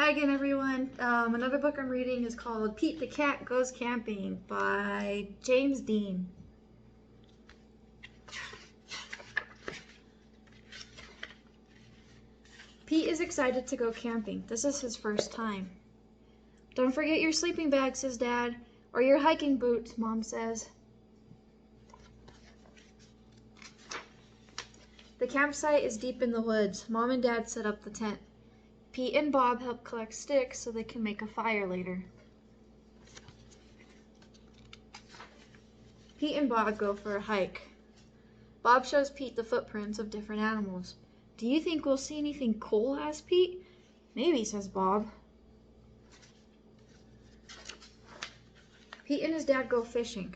Hi again, everyone. Another book I'm reading is called Pete the Cat Goes Camping by James Dean. Pete is excited to go camping. This is his first time. Don't forget your sleeping bag, says Dad, or your hiking boots, Mom says. The campsite is deep in the woods. Mom and Dad set up the tent. Pete and Bob help collect sticks so they can make a fire later. Pete and Bob go for a hike. Bob shows Pete the footprints of different animals. Do you think we'll see anything cool? Asks Pete. Maybe, says Bob. Pete and his dad go fishing.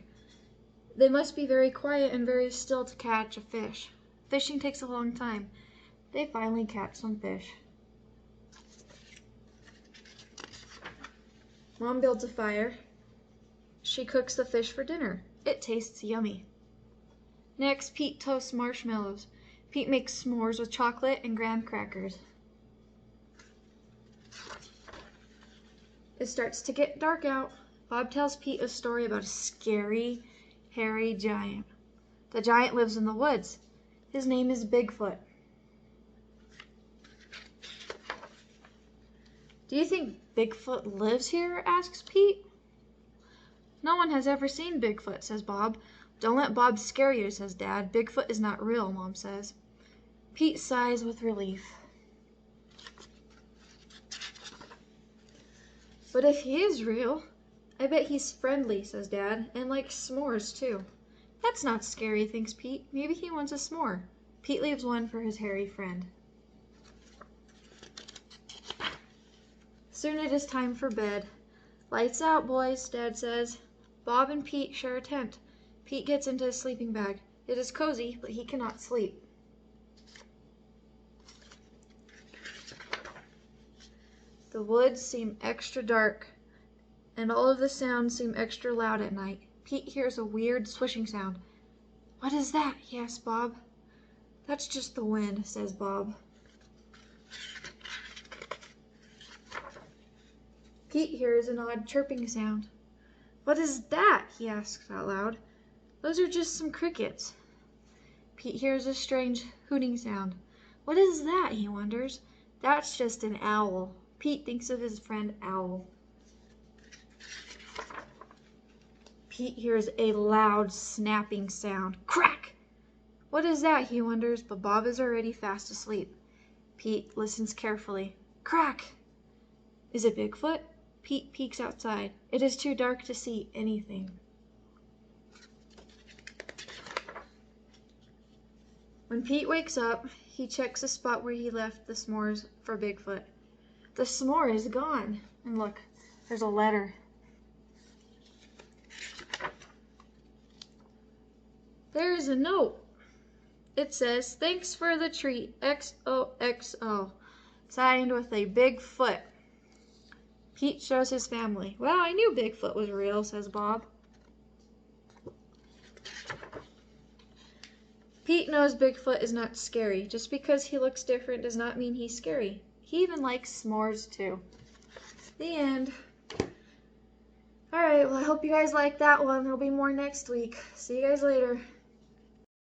They must be very quiet and very still to catch a fish. Fishing takes a long time. They finally catch some fish. Mom builds a fire. She cooks the fish for dinner. It tastes yummy. Next, Pete toasts marshmallows. Pete makes s'mores with chocolate and graham crackers. It starts to get dark out. Bob tells Pete a story about a scary, hairy giant. The giant lives in the woods. His name is Bigfoot. Do you think Bigfoot lives here? Asks Pete. No one has ever seen Bigfoot, says Bob. Don't let Bob scare you, says Dad. Bigfoot is not real, Mom says. Pete sighs with relief. But if he is real, I bet he's friendly, says Dad, and likes s'mores too. That's not scary, thinks Pete. Maybe he wants a s'more. Pete leaves one for his hairy friend. Soon it is time for bed. Lights out, boys, Dad says. Bob and Pete share a tent. Pete gets into his sleeping bag. It is cozy, but he cannot sleep. The woods seem extra dark, and all of the sounds seem extra loud at night. Pete hears a weird swishing sound. What is that? He asks Bob. That's just the wind, says Bob. Pete hears an odd chirping sound. What is that? He asks out loud. Those are just some crickets. Pete hears a strange hooting sound. What is that? He wonders. That's just an owl. Pete thinks of his friend Owl. Pete hears a loud snapping sound. Crack! What is that? He wonders, but Bob is already fast asleep. Pete listens carefully. Crack! Is it Bigfoot? Pete peeks outside. It is too dark to see anything. When Pete wakes up, he checks the spot where he left the s'mores for Bigfoot. The s'more is gone. And look, there's a letter. There is a note. It says, thanks for the treat, XOXO. Signed with a big foot. Pete shows his family. Well, I knew Bigfoot was real, says Bob. Pete knows Bigfoot is not scary. Just because he looks different does not mean he's scary. He even likes s'mores too. The end. Alright, well I hope you guys liked that one. There'll be more next week. See you guys later.